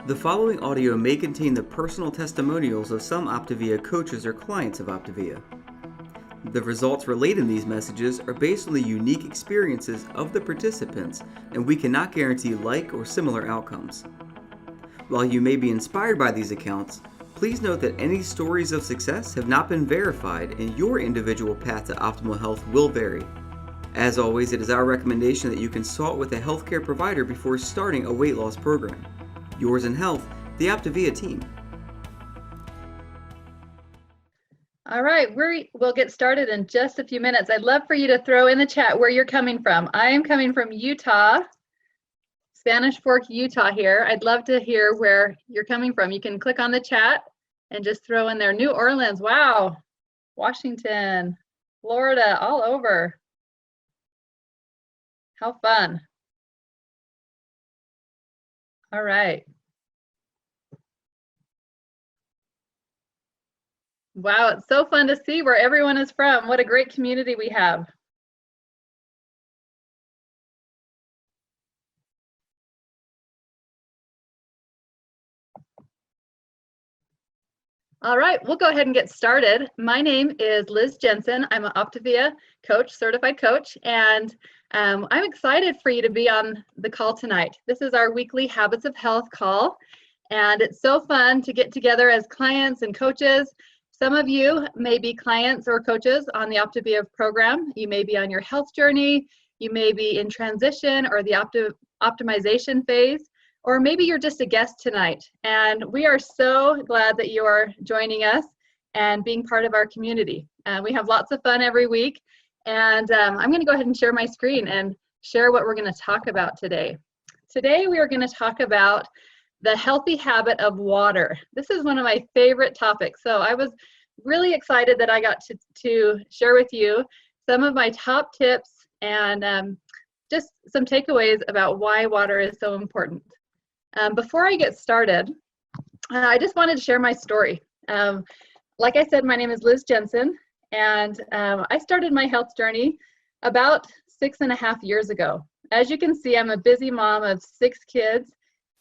The following audio may contain the personal testimonials of some Optavia coaches or clients of Optavia. The results relayed in these messages are based on the unique experiences of the participants, and we cannot guarantee like or similar outcomes. While you may be inspired by these accounts, please note that any stories of success have not been verified and your individual path to optimal health will vary. As always, it is our recommendation that you consult with a healthcare provider before starting a weight loss program. Yours in health, the Optavia team. All right, we'll get started in just a few minutes. I'd love for you to throw in the chat where you're coming from. I am coming from Utah, Spanish Fork, Utah here. I'd love to hear where you're coming from. You can click on the chat and just throw in there. New Orleans, wow. Washington, Florida, all over. How fun. All right. Wow, it's so fun to see where everyone is from. What a great community we have. All right, we'll go ahead and get started. My name is Liz Jensen. I'm an Optavia coach, certified coach, and I'm excited for you to be on the call tonight. This is our weekly Habits of Health call, and it's so fun to get together as clients and coaches. Some of you may be clients or coaches on the Optavia program. You may be on your health journey. You may be in transition or the optimization phase, or maybe you're just a guest tonight. And we are so glad that you are joining us and being part of our community. We have lots of fun every week. And I'm going to go ahead and share my screen and share what we're going to talk about today. Today, we are going to talk about the healthy habit of water. This is one of my favorite topics. So I was really excited that I got to share with you some of my top tips and just some takeaways about why water is so important. Before I get started, I just wanted to share my story. Like I said, my name is Liz Jensen, and I started my health journey about 6.5 years ago. As you can see, I'm a busy mom of 6 kids,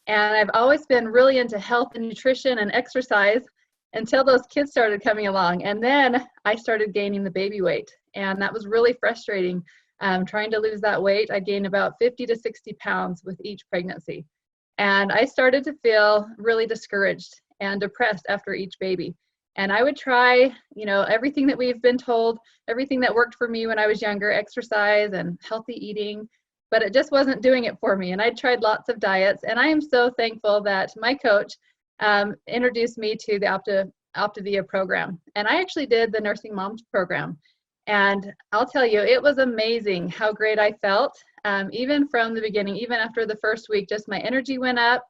and I've always been really into health and nutrition and exercise until those kids started coming along. And then I started gaining the baby weight, and that was really frustrating. Trying to lose that weight, I gained about 50 to 60 pounds with each pregnancy. And I started to feel really discouraged and depressed after each baby. And I would try, everything that we've been told, everything that worked for me when I was younger, exercise and healthy eating, but it just wasn't doing it for me. And I tried lots of diets, and I am so thankful that my coach introduced me to the Optavia program. And I actually did the Nursing Moms program. And I'll tell you, it was amazing how great I felt. Even from the beginning, even after the first week, just my energy went up,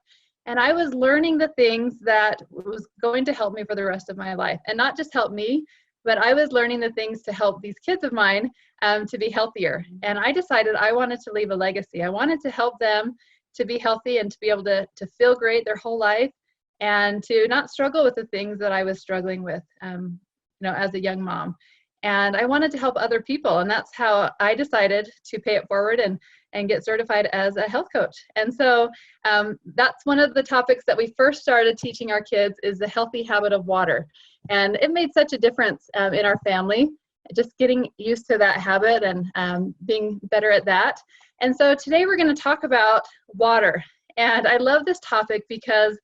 and I was learning the things that was going to help me for the rest of my life. And not just help me, but I was learning the things to help these kids of mine to be healthier. And I decided I wanted to leave a legacy. I wanted to help them to be healthy and to be able to feel great their whole life and to not struggle with the things that I was struggling with, as a young mom. And I wanted to help other people, and that's how I decided to pay it forward and get certified as a health coach. And so that's one of the topics that we first started teaching our kids is the healthy habit of water. And it made such a difference in our family, just getting used to that habit and being better at that. And so today we're going to talk about water. And I love this topic because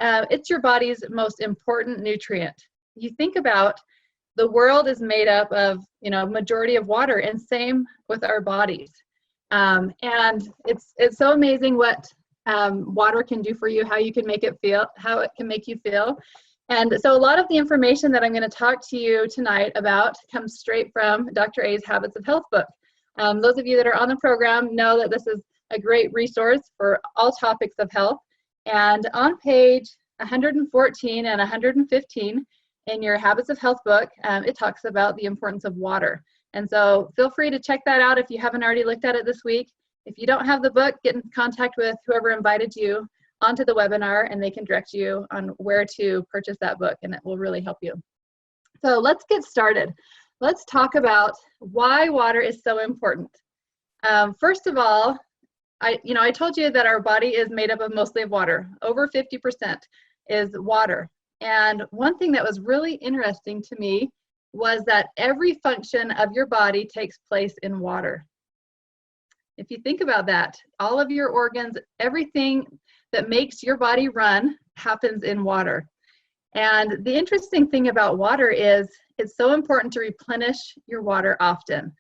it's your body's most important nutrient. You think about the world is made up of, majority of water, and same with our bodies. And it's so amazing what water can do for you, how you can make it feel, how it can make you feel. And so a lot of the information that I'm going to talk to you tonight about comes straight from Dr. A's Habits of Health book. Those of you that are on the program know that this is a great resource for all topics of health. And on page 114 and 115, in your Habits of Health book, it talks about the importance of water. And so feel free to check that out if you haven't already looked at it this week. If you don't have the book, get in contact with whoever invited you onto the webinar, and they can direct you on where to purchase that book, and it will really help you. So let's get started. Let's talk about why water is so important. First of all, I told you that our body is made up of mostly of water. Over 50% is water. And one thing that was really interesting to me was that every function of your body takes place in water. If you think about that, all of your organs, everything that makes your body run happens in water. And the interesting thing about water is it's so important to replenish your water often.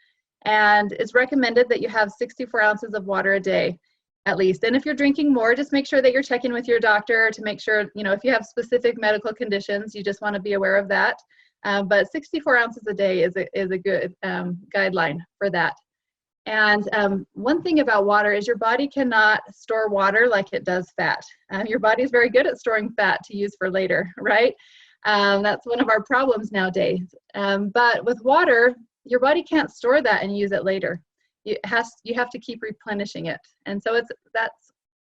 And it's recommended that you have 64 ounces of water a day at least. And if you're drinking more, just make sure that you're checking with your doctor to make sure, if you have specific medical conditions, you just want to be aware of that. But 64 ounces a day is a good guideline for that. And one thing about water is your body cannot store water like it does fat. Your body is very good at storing fat to use for later, right? That's one of our problems nowadays. But with water, your body can't store that and use it later. You have to keep replenishing it. And so that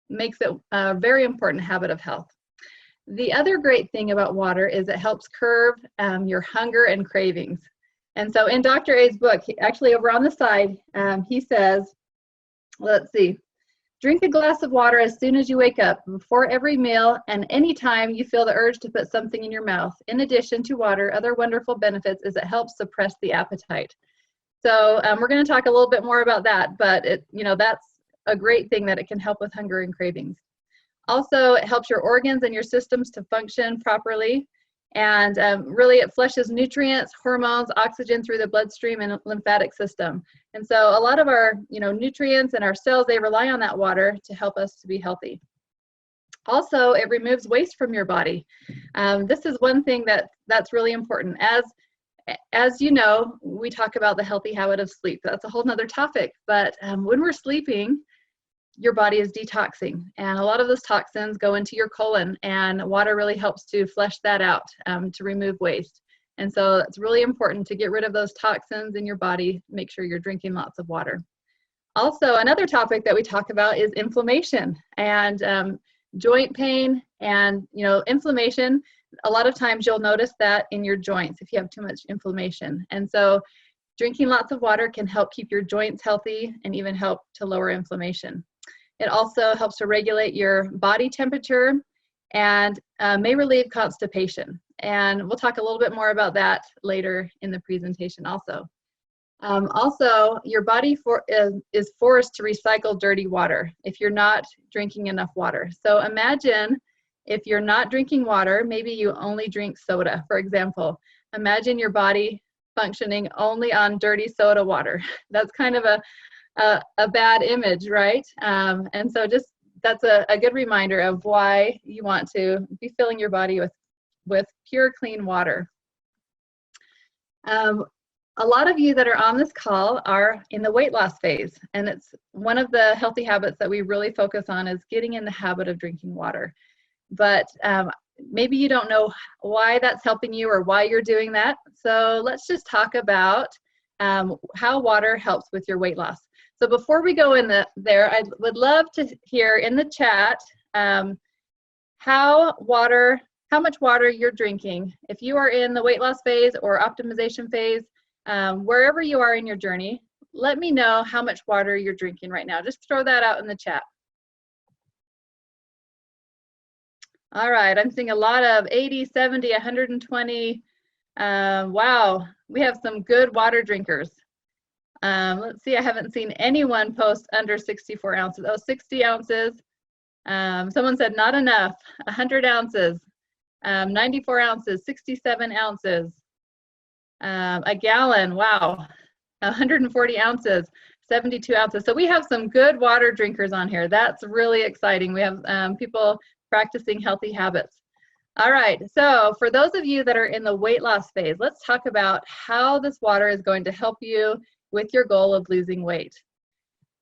makes it a very important habit of health. The other great thing about water is it helps curb your hunger and cravings. And so in Dr. A's book, actually over on the side, he says, let's see, drink a glass of water as soon as you wake up, before every meal, and anytime you feel the urge to put something in your mouth. In addition to water, other wonderful benefits is it helps suppress the appetite. So we're going to talk a little bit more about that, but that's a great thing that it can help with hunger and cravings. Also, it helps your organs and your systems to function properly. And really it flushes nutrients, hormones, oxygen through the bloodstream and lymphatic system. And so a lot of our nutrients and our cells, they rely on that water to help us to be healthy. Also, it removes waste from your body. This is one thing that's really important. As you know, we talk about the healthy habit of sleep. That's a whole nother topic. But when we're sleeping, your body is detoxing, and a lot of those toxins go into your colon, and water really helps to flush that out, to remove waste. And so it's really important to get rid of those toxins in your body. Make sure you're drinking lots of water. Also, another topic that we talk about is inflammation and joint pain and inflammation. A lot of times you'll notice that in your joints if you have too much inflammation. And so drinking lots of water can help keep your joints healthy and even help to lower inflammation. It also helps to regulate your body temperature and may relieve constipation. And we'll talk a little bit more about that later in the presentation also. Also, your body is forced to recycle dirty water if you're not drinking enough water. So imagine if you're not drinking water, maybe you only drink soda, for example. Imagine your body functioning only on dirty soda water. That's kind of a bad image, right? And so that's a good reminder of why you want to be filling your body with pure, clean water. A lot of you that are on this call are in the weight loss phase, and it's one of the healthy habits that we really focus on is getting in the habit of drinking water. But maybe you don't know why that's helping you or why you're doing that. So let's just talk about how water helps with your weight loss. So before we go in there, I would love to hear in the chat how much water you're drinking. If you are in the weight loss phase or optimization phase, wherever you are in your journey, let me know how much water you're drinking right now. Just throw that out in the chat. All right, I'm seeing a lot of 80, 70, 120. Wow, we have some good water drinkers. Let's see, I haven't seen anyone post under 64 ounces. Oh, 60 ounces. Someone said not enough, 100 ounces, 94 ounces, 67 ounces, a gallon, wow, 140 ounces, 72 ounces. So we have some good water drinkers on here. That's really exciting. We have people practicing healthy habits. All right, so for those of you that are in the weight loss phase, let's talk about how this water is going to help you with your goal of losing weight.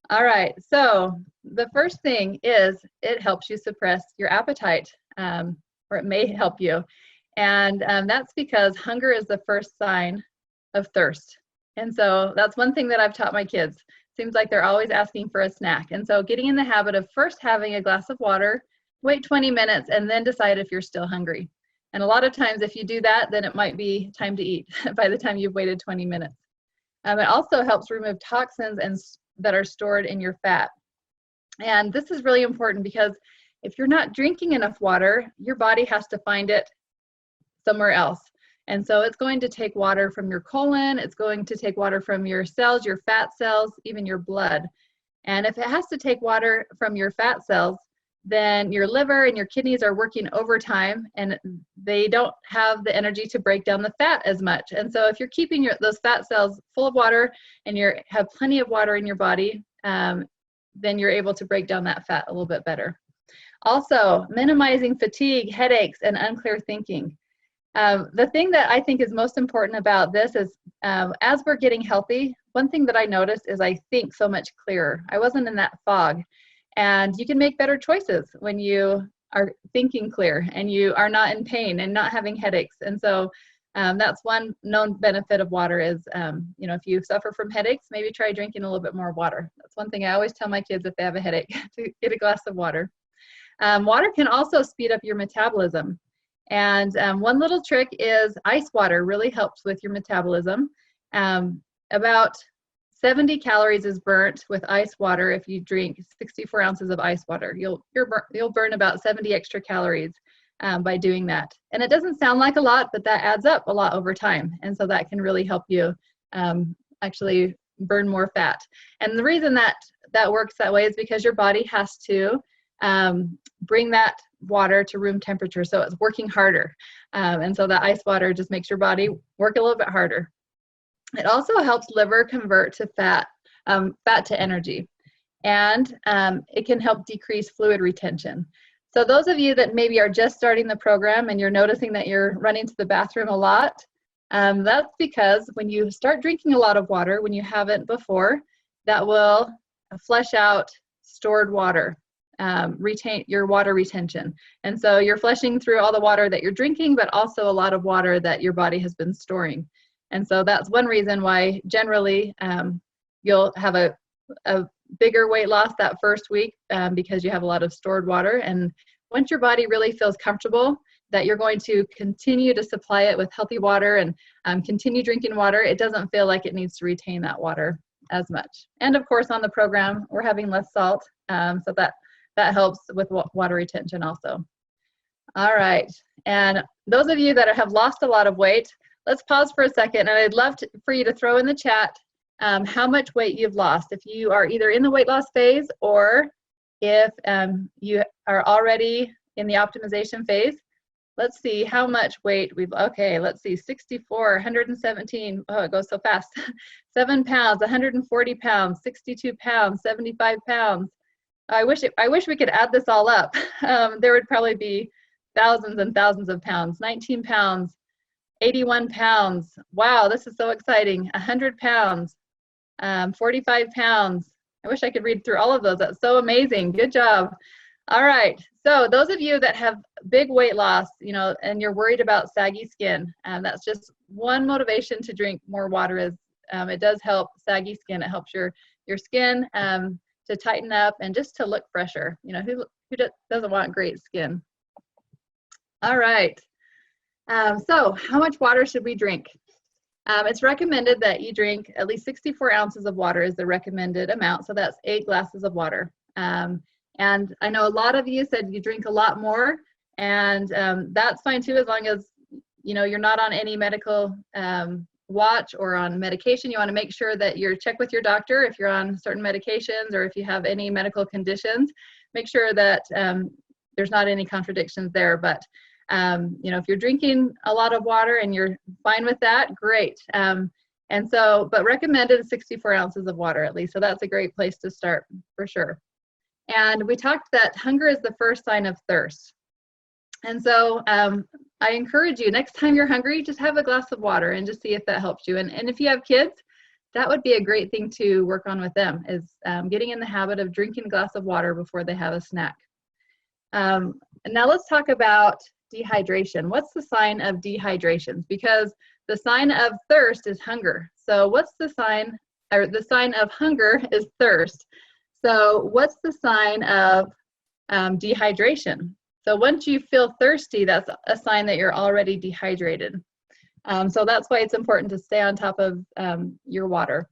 All right, so the first thing is it helps you suppress your appetite, or it may help you. And that's because hunger is the first sign of thirst. And so that's one thing that I've taught my kids. Seems like they're always asking for a snack. And so getting in the habit of first having a glass of water, wait 20 minutes, and then decide if you're still hungry. And a lot of times if you do that, then it might be time to eat by the time you've waited 20 minutes. It also helps remove toxins that are stored in your fat. And this is really important because if you're not drinking enough water, your body has to find it somewhere else. And so it's going to take water from your colon, it's going to take water from your cells, your fat cells, even your blood. And if it has to take water from your fat cells, then your liver and your kidneys are working overtime and they don't have the energy to break down the fat as much. And so if you're keeping those fat cells full of water and you have plenty of water in your body, then you're able to break down that fat a little bit better. Also, minimizing fatigue, headaches, and unclear thinking. The thing that I think is most important about this is as we're getting healthy, one thing that I noticed is I think so much clearer. I wasn't in that fog. And you can make better choices when you are thinking clear and you are not in pain and not having headaches. And so that's one known benefit of water is, you know, if you suffer from headaches, maybe try drinking a little bit more water. That's one thing I always tell my kids if they have a headache, to get a glass of water. Water can also speed up your metabolism. And one little trick is ice water really helps with your metabolism. About 70 calories is burnt with ice water if you drink 64 ounces of ice water. You'll burn about 70 extra calories by doing that. And it doesn't sound like a lot, but that adds up a lot over time. And so that can really help you actually burn more fat. And the reason that that works that way is because your body has to bring that water to room temperature. So it's working harder. And so the ice water just makes your body work a little bit harder. It also helps liver convert to fat to energy, and it can help decrease fluid retention. So those of you that maybe are just starting the program and you're noticing that you're running to the bathroom a lot, that's because when you start drinking a lot of water, when you haven't before, that will flush out stored water, retain your water retention. And so you're flushing through all the water that you're drinking, but also a lot of water that your body has been storing. And so that's one reason why generally you'll have a bigger weight loss that first week because you have a lot of stored water. And once your body really feels comfortable that you're going to continue to supply it with healthy water and continue drinking water, it doesn't feel like it needs to retain that water as much. And of course on the program, we're having less salt, so that helps with water retention also. All right, and those of you that have lost a lot of weight, let's pause for a second, and I'd love for you to throw in the chat how much weight you've lost. If you are either in the weight loss phase or if you are already in the optimization phase. Let's see how much weight okay, let's see, 64, 117, oh, it goes so fast. 7 pounds, 140 pounds, 62 pounds, 75 pounds. I wish we could add this all up. There would probably be thousands and thousands of pounds. 19 pounds, 81 pounds. Wow, this is so exciting. 100 pounds, 45 pounds. I wish I could read through all of those. That's so amazing. Good job. All right. So those of you that have big weight loss, you know, and you're worried about saggy skin, that's just one motivation to drink more water is it does help saggy skin. It helps your skin to tighten up and just to look fresher. You know, who doesn't want great skin? All right. So how much water should we drink? It's recommended that you drink at least 64 ounces of water is the recommended amount. So that's 8 glasses of water. And I know a lot of you said you drink a lot more, and that's fine too, as long as, you know, you're not on any medical watch or on medication. You want to make sure that you're check with your doctor if you're on certain medications or if you have any medical conditions. Make sure that there's not any contradictions there. But you know, if you're drinking a lot of water and you're fine with that, great. And so, but recommended 64 ounces of water at least. So that's a great place to start for sure. And we talked that hunger is the first sign of thirst. And so I encourage you, next time you're hungry, just have a glass of water and just see if that helps you. And if you have kids, that would be a great thing to work on with them, is getting in the habit of drinking a glass of water before they have a snack. And now let's talk about dehydration. What's the sign of dehydration? Because the sign of thirst is hunger. So what's the sign, or the sign of hunger is thirst. So what's the sign of dehydration? So once you feel thirsty, that's a sign that you're already dehydrated. So that's why it's important to stay on top of your water.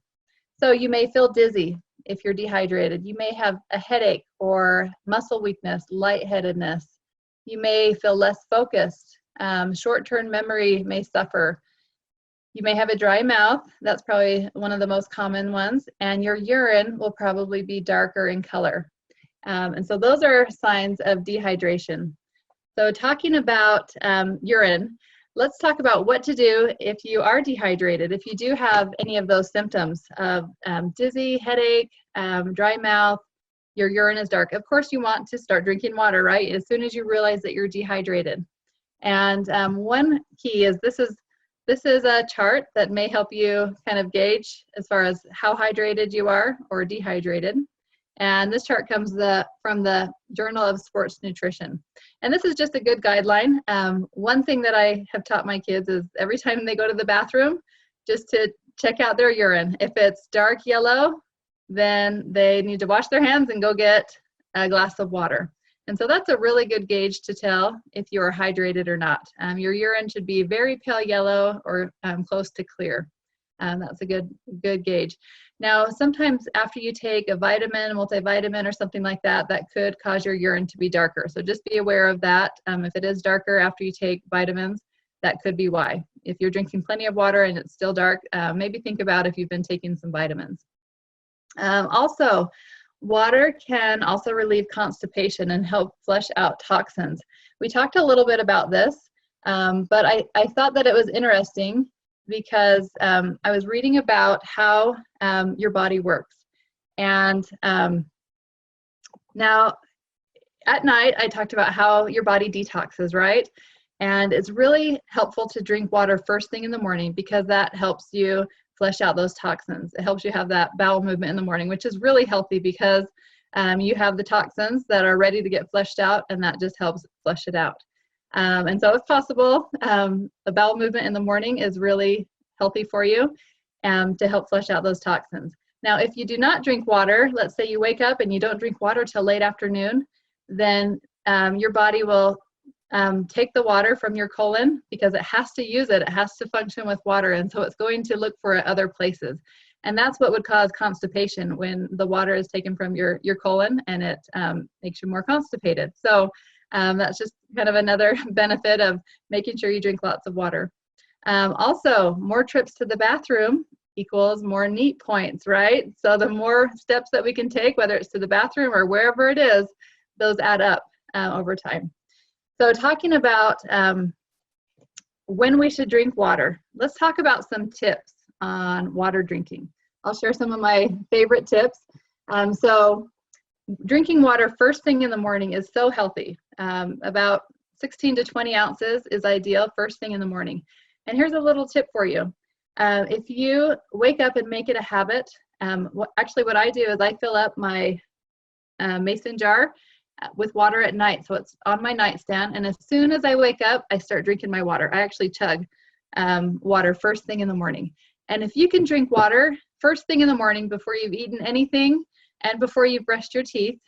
So you may feel dizzy. if you're dehydrated. You may have a headache or muscle weakness, lightheadedness. You may feel less focused. Short-term memory may suffer. You may have a dry mouth. That's probably one of the most common ones. And your urine will probably be darker in color. And so those are signs of dehydration. So talking about urine, let's talk about what to do if you are dehydrated. If you do have any of those symptoms of dizzy, headache, dry mouth, your urine is dark. Of course, you want to start drinking water, right? As soon as you realize that you're dehydrated. And one key is this is a chart that may help you kind of gauge as far as how hydrated you are or dehydrated. And this chart comes from the Journal of Sports Nutrition. And this is just a good guideline. One thing that I have taught my kids is every time they go to the bathroom, just to check out their urine. If it's dark yellow, then they need to wash their hands and go get a glass of water. And so that's a really good gauge to tell if you are hydrated or not. Your urine should be very pale yellow or close to clear. That's a good gauge. Now, sometimes after you take a vitamin, multivitamin, or something like that, that could cause your urine to be darker. So just be aware of that. If it is darker after you take vitamins, that could be why. If you're drinking plenty of water and it's still dark, maybe think about if you've been taking some vitamins. Also, water can also relieve constipation and help flush out toxins. We talked a little bit about this, but I thought that it was interesting because I was reading about how your body works. And now at night, I talked about how your body detoxes, right? And it's really helpful to drink water first thing in the morning because that helps you flush out those toxins. It helps you have that bowel movement in the morning, which is really healthy because you have the toxins that are ready to get flushed out, and that just helps flush it out. And so if possible, the bowel movement in the morning is really healthy for you to help flush out those toxins. Now, if you do not drink water, let's say you wake up and you don't drink water till late afternoon, then your body will take the water from your colon because it has to use it. It has to function with water. And so it's going to look for it other places. And that's what would cause constipation when the water is taken from your colon and it makes you more constipated. So that's just kind of another benefit of making sure you drink lots of water. Also, more trips to the bathroom equals more NEAT points, right? So the more steps that we can take, whether it's to the bathroom or wherever it is, those add up over time. So talking about when we should drink water, let's talk about some tips on water drinking. I'll share some of my favorite tips. So drinking water first thing in the morning is so healthy. About 16 to 20 ounces is ideal first thing in the morning. And here's a little tip for you. If you wake up and make it a habit, actually what I do is I fill up my mason jar with water at night. So it's on my nightstand. And as soon as I wake up, I start drinking my water. I actually chug water first thing in the morning. And if you can drink water first thing in the morning before you've eaten anything and before you've brushed your teeth,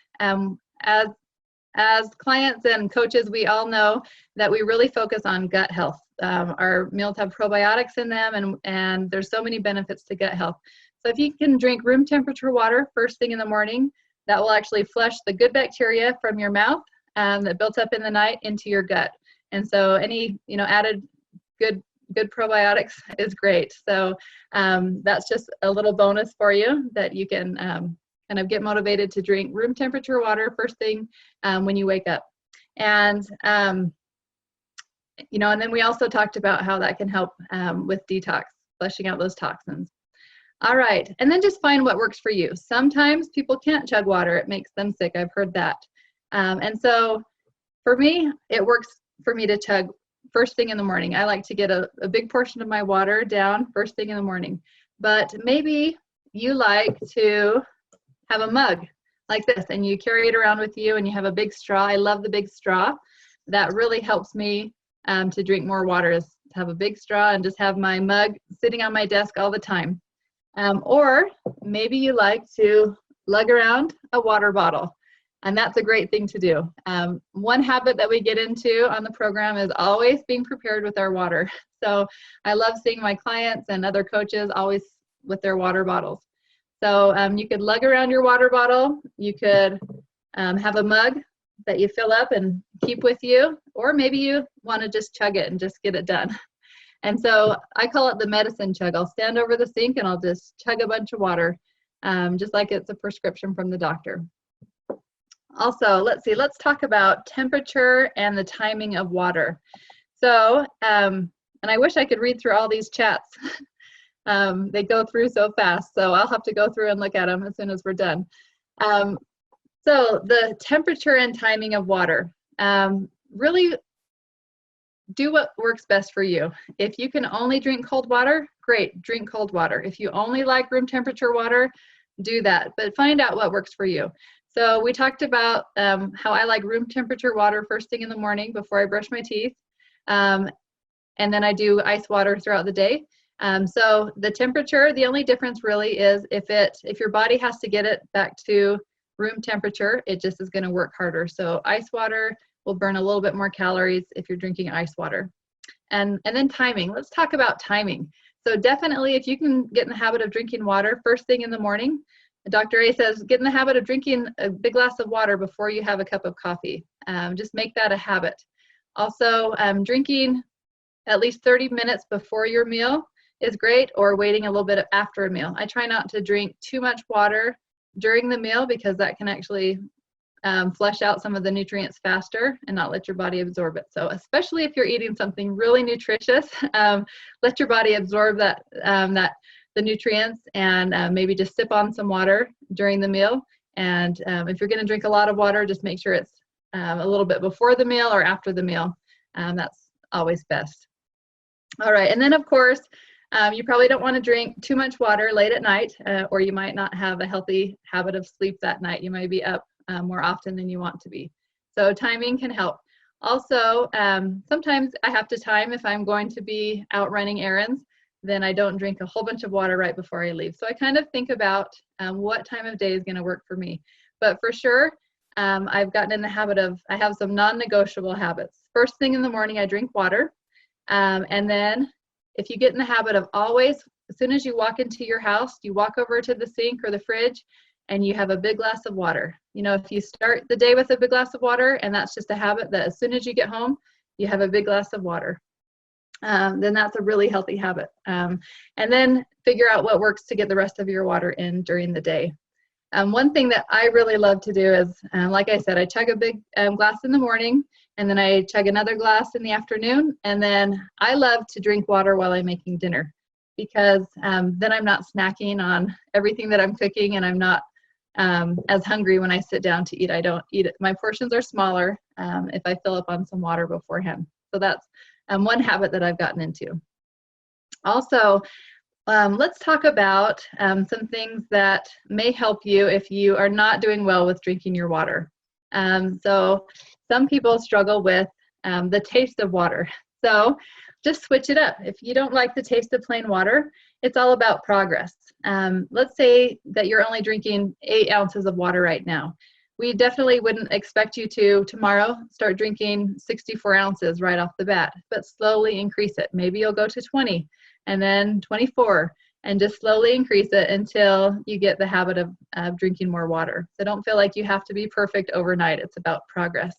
as clients and coaches, we all know that we really focus on gut health. Our meals have probiotics in them, and there's so many benefits to gut health. So if you can drink room temperature water first thing in the morning, that will actually flush the good bacteria from your mouth that built up in the night into your gut. And so any added good probiotics is great. So that's just a little bonus for you that you can kind of get motivated to drink room temperature water first thing when you wake up. And and then we also talked about how that can help with detox, flushing out those toxins. All right, and then just find what works for you. Sometimes people can't chug water. It makes them sick. I've heard that. And so for me, it works for me to chug first thing in the morning. I like to get a big portion of my water down first thing in the morning. But maybe you like to have a mug like this, and you carry it around with you, and you have a big straw. I love the big straw. That really helps me to drink more water, is to have a big straw and just have my mug sitting on my desk all the time. Or maybe you like to lug around a water bottle, and that's a great thing to do. One habit that we get into on the program is always being prepared with our water. So I love seeing my clients and other coaches always with their water bottles. So you could lug around your water bottle. You could have a mug that you fill up and keep with you, or maybe you want to just chug it and just get it done. And so I call it the medicine chug. I'll stand over the sink and I'll just chug a bunch of water, just like it's a prescription from the doctor. Also, let's talk about temperature and the timing of water. So, and I wish I could read through all these chats. They go through so fast, so I'll have to go through and look at them as soon as we're done. So the temperature and timing of water, really do what works best for you. If you can only drink cold water, great, drink cold water. If you only like room temperature water, do that, but find out what works for you. So we talked about how I like room temperature water first thing in the morning before I brush my teeth. And then I do ice water throughout the day. So the temperature, the only difference really is if your body has to get it back to room temperature, it just is going to work harder. So ice water will burn a little bit more calories if you're drinking ice water. And then timing. Let's talk about timing. So definitely if you can get in the habit of drinking water first thing in the morning, Dr. A says get in the habit of drinking a big glass of water before you have a cup of coffee. Just make that a habit. Also, drinking at least 30 minutes before your meal is great, or waiting a little bit after a meal. I try not to drink too much water during the meal because that can actually flush out some of the nutrients faster and not let your body absorb it. So especially if you're eating something really nutritious, let your body absorb the nutrients, and maybe just sip on some water during the meal. And if you're going to drink a lot of water, just make sure it's a little bit before the meal or after the meal. That's always best. All right, and then of course, you probably don't want to drink too much water late at night, or you might not have a healthy habit of sleep that night. You might be up more often than you want to be. So timing can help. Also, sometimes I have to time if I'm going to be out running errands, then I don't drink a whole bunch of water right before I leave. So I kind of think about what time of day is going to work for me. But for sure, I've gotten in the habit of, I have some non-negotiable habits. First thing in the morning, I drink water. And then if you get in the habit of always, as soon as you walk into your house, you walk over to the sink or the fridge and you have a big glass of water. You know, if you start the day with a big glass of water, and that's just a habit that as soon as you get home, you have a big glass of water, then that's a really healthy habit. And then figure out what works to get the rest of your water in during the day. One thing that I really love to do is, like I said, I chug a big glass in the morning, and then I chug another glass in the afternoon, and then I love to drink water while I'm making dinner, because then I'm not snacking on everything that I'm cooking, and I'm not as hungry when I sit down to eat. I don't eat it. My portions are smaller if I fill up on some water beforehand. So that's one habit that I've gotten into. Also, let's talk about some things that may help you if you are not doing well with drinking your water. So some people struggle with the taste of water. So just switch it up. If you don't like the taste of plain water, it's all about progress. Let's say that you're only drinking 8 ounces of water right now. We definitely wouldn't expect you to tomorrow start drinking 64 ounces right off the bat, but slowly increase it. Maybe you'll go to 20 and then 24, and just slowly increase it until you get the habit of drinking more water. So don't feel like you have to be perfect overnight. It's about progress.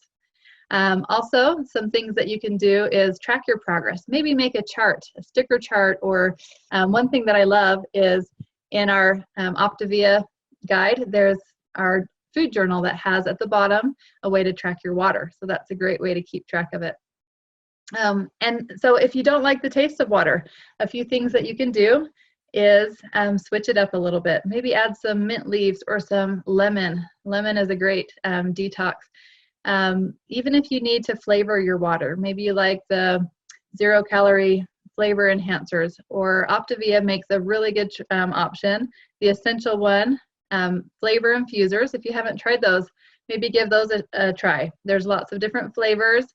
Also, some things that you can do is track your progress. Maybe make a chart, a sticker chart, or one thing that I love is in our Optavia guide, there's our food journal that has at the bottom a way to track your water. So that's a great way to keep track of it. And so if you don't like the taste of water, a few things that you can do is switch it up a little bit. Maybe add some mint leaves or some lemon. Lemon is a great detox. Even if you need to flavor your water, maybe you like the 0-calorie flavor enhancers, or Optavia makes a really good option. The Essential One flavor infusers. If you haven't tried those, maybe give those a try. There's lots of different flavors.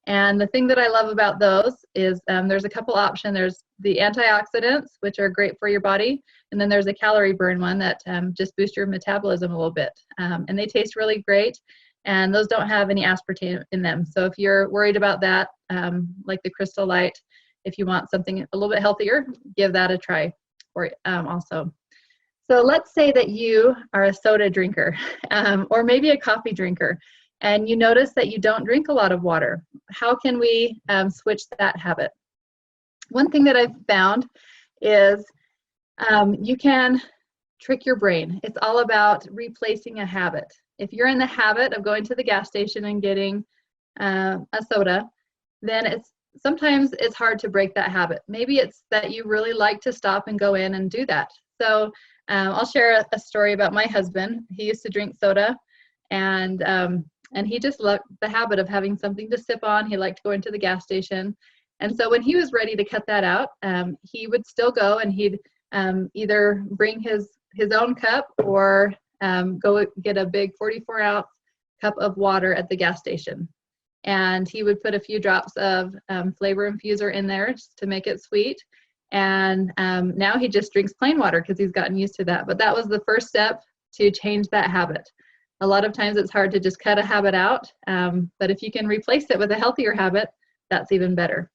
And the thing that I love about those is there's a couple options. There's the antioxidants, which are great for your body. And then there's a calorie burn one that just boosts your metabolism a little bit. And they taste really great. And those don't have any aspartame in them. So if you're worried about that, like the Crystal Light, if you want something a little bit healthier, give that a try also. So let's say that you are a soda drinker or maybe a coffee drinker, and you notice that you don't drink a lot of water. How can we switch that habit? One thing that I've found is you can trick your brain. It's all about replacing a habit. If you're in the habit of going to the gas station and getting a soda, then sometimes it's hard to break that habit. Maybe it's that you really like to stop and go in and do that. So I'll share a story about my husband. He used to drink soda, and he just loved the habit of having something to sip on. He liked going to the gas station. And so when he was ready to cut that out, he would still go, and he'd either bring his own cup or go get a big 44-ounce cup of water at the gas station. And he would put a few drops of flavor infuser in there just to make it sweet. And now he just drinks plain water because he's gotten used to that. But that was the first step to change that habit. A lot of times it's hard to just cut a habit out, but if you can replace it with a healthier habit, that's even better.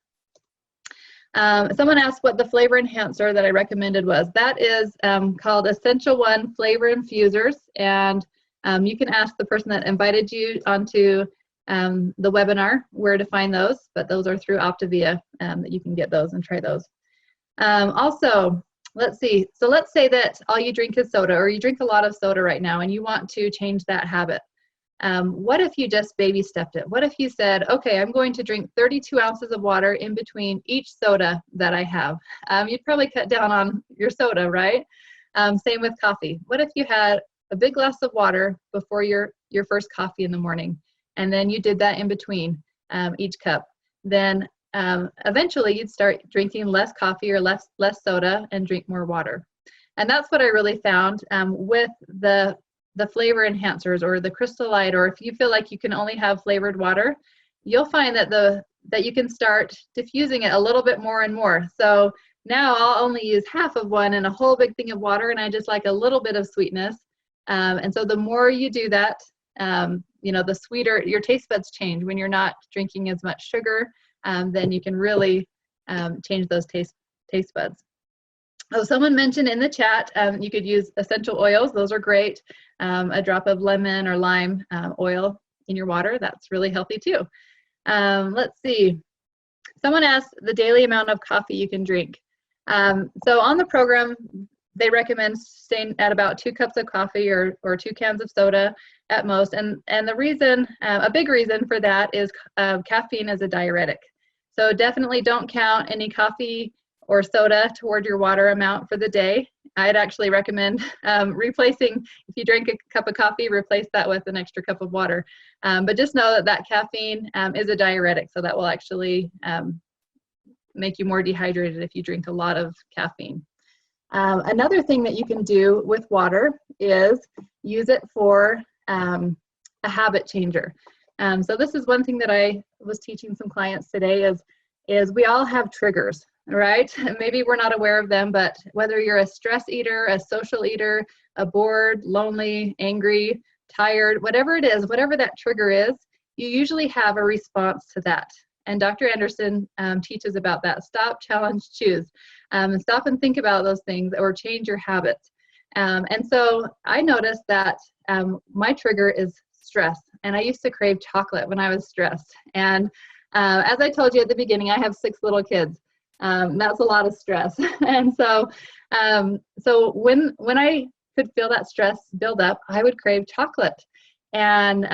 Someone asked what the flavor enhancer that I recommended was. That is called Essential One Flavor Infusers, and you can ask the person that invited you onto the webinar where to find those, but those are through Optavia that you can get those and try those. Also, let's see. So let's say that all you drink is soda, or you drink a lot of soda right now and you want to change that habit. What if you just baby stepped it? What if you said, okay, I'm going to drink 32 ounces of water in between each soda that I have? You'd probably cut down on your soda, right? Same with coffee. What if you had a big glass of water before your first coffee in the morning, and then you did that in between each cup? Then eventually you'd start drinking less coffee or less soda and drink more water. And that's what I really found with the flavor enhancers or the Crystal Light, or if you feel like you can only have flavored water, you'll find that that you can start diffusing it a little bit more and more. So now I'll only use half of one in a whole big thing of water, and I just like a little bit of sweetness. And so the more you do that, the sweeter your taste buds change. When you're not drinking as much sugar, then you can really change those taste buds. Oh, someone mentioned in the chat you could use essential oils. Those are great. A drop of lemon or lime oil in your water, that's really healthy too. Let's see. Someone asked the daily amount of coffee you can drink. So on the program, they recommend staying at about 2 cups of coffee or 2 cans of soda at most. And the reason, a big reason for that is caffeine is a diuretic. So definitely don't count any coffee or soda toward your water amount for the day. I'd actually recommend replacing, if you drink a cup of coffee, replace that with an extra cup of water. But just know that caffeine is a diuretic, so that will actually make you more dehydrated if you drink a lot of caffeine. Another thing that you can do with water is use it for a habit changer. So this is one thing that I was teaching some clients today is we all have triggers, right? Maybe we're not aware of them, but whether you're a stress eater, a social eater, a bored, lonely, angry, tired, whatever it is, whatever that trigger is, you usually have a response to that. And Dr. Anderson teaches about that. Stop, challenge, choose. Stop and think about those things or change your habits. And so I noticed that my trigger is stress. And I used to crave chocolate when I was stressed. And as I told you at the beginning, I have 6 little kids. That's a lot of stress. And so when I could feel that stress build up, I would crave chocolate. And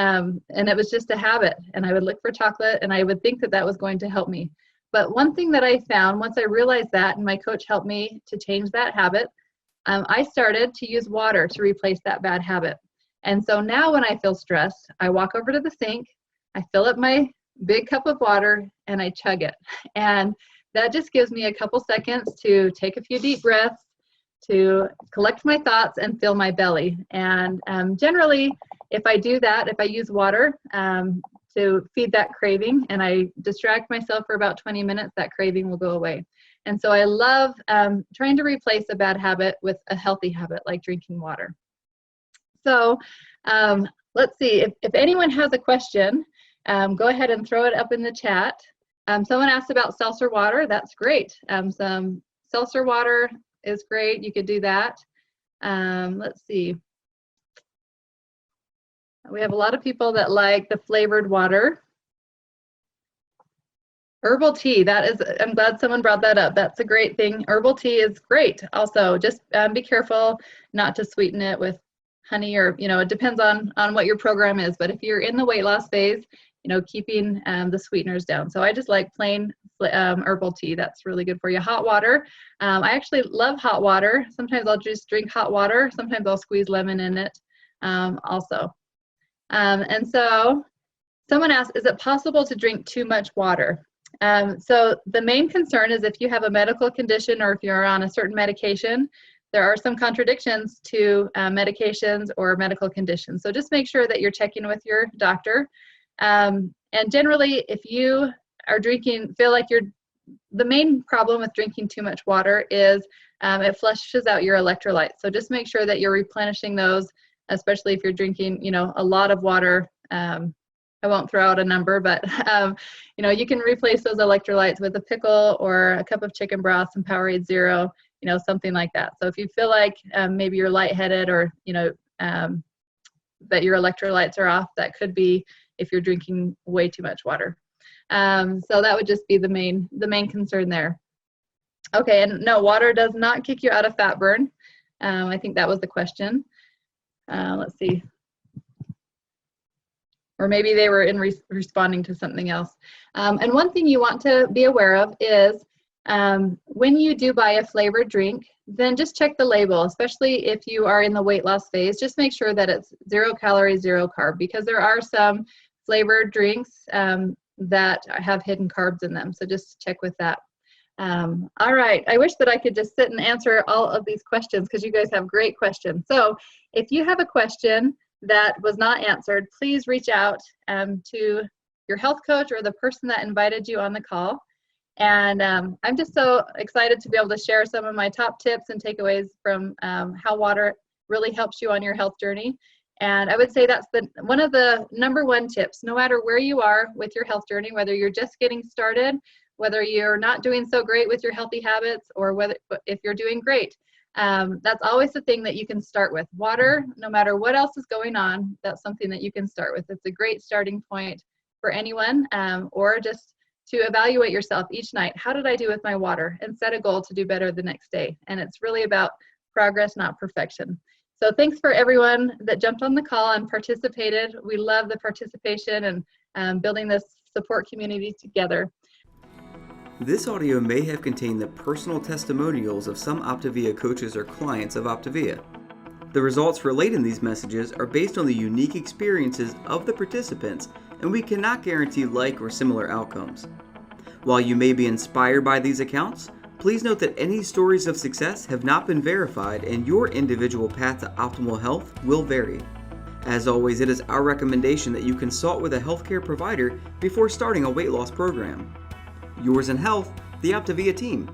it was just a habit. And I would look for chocolate and I would think that that was going to help me. But one thing that I found once I realized that, and my coach helped me to change that habit, I started to use water to replace that bad habit. And so now when I feel stressed, I walk over to the sink, I fill up my big cup of water, and I chug it. And that just gives me a couple seconds to take a few deep breaths, to collect my thoughts and fill my belly. And generally, if I do that, if I use water to feed that craving and I distract myself for about 20 minutes, that craving will go away. And so I love trying to replace a bad habit with a healthy habit like drinking water. So let's see, if anyone has a question, go ahead and throw it up in the chat. Someone asked about seltzer water. That's great. Some seltzer water is great. You could do that. Let's see. We have a lot of people that like the flavored water. Herbal tea, I'm glad someone brought that up. That's a great thing. Herbal tea is great. Also, just be careful not to sweeten it with honey, or, it depends on what your program is. But if you're in the weight loss phase, keeping the sweeteners down. So I just like plain herbal tea. That's really good for you. Hot water. I actually love hot water. Sometimes I'll just drink hot water. Sometimes I'll squeeze lemon in it also. And so someone asked, is it possible to drink too much water? So the main concern is if you have a medical condition or if you're on a certain medication, there are some contradictions to medications or medical conditions. So just make sure that you're checking with your doctor. And generally, if you are the main problem with drinking too much water is it flushes out your electrolytes. So just make sure that you're replenishing those, especially if you're drinking, a lot of water. I won't throw out a number, but you can replace those electrolytes with a pickle or a cup of chicken broth, some Powerade Zero, something like that. So if you feel like maybe you're lightheaded or that your electrolytes are off, that could be if you're drinking way too much water. So that would just be the main concern there. Okay, and no, water does not kick you out of fat burn. I think that was the question. Let's see. Or maybe they were responding to something else. And one thing you want to be aware of is when you do buy a flavored drink, then just check the label, especially if you are in the weight loss phase. Just make sure that it's 0 calories, 0 carb, because there are some flavored drinks that have hidden carbs in them. So just check with that. All right, I wish that I could just sit and answer all of these questions because you guys have great questions. So if you have a question that was not answered, please reach out to your health coach or the person that invited you on the call. And I'm just so excited to be able to share some of my top tips and takeaways from how water really helps you on your health journey. And I would say that's one of the #1 tips, no matter where you are with your health journey, whether you're just getting started, whether you're not doing so great with your healthy habits, or if you're doing great. That's always the thing that you can start with. Water, no matter what else is going on, that's something that you can start with. It's a great starting point for anyone, or just to evaluate yourself each night. How did I do with my water? And set a goal to do better the next day. And it's really about progress, not perfection. So thanks for everyone that jumped on the call and participated. We love the participation and building this support community together. This audio may have contained the personal testimonials of some Optavia coaches or clients of Optavia. The results relayed in these messages are based on the unique experiences of the participants, and we cannot guarantee like or similar outcomes. While you may be inspired by these accounts, please note that any stories of success have not been verified and your individual path to optimal health will vary. As always, it is our recommendation that you consult with a healthcare provider before starting a weight loss program. Yours in health, the Optavia team.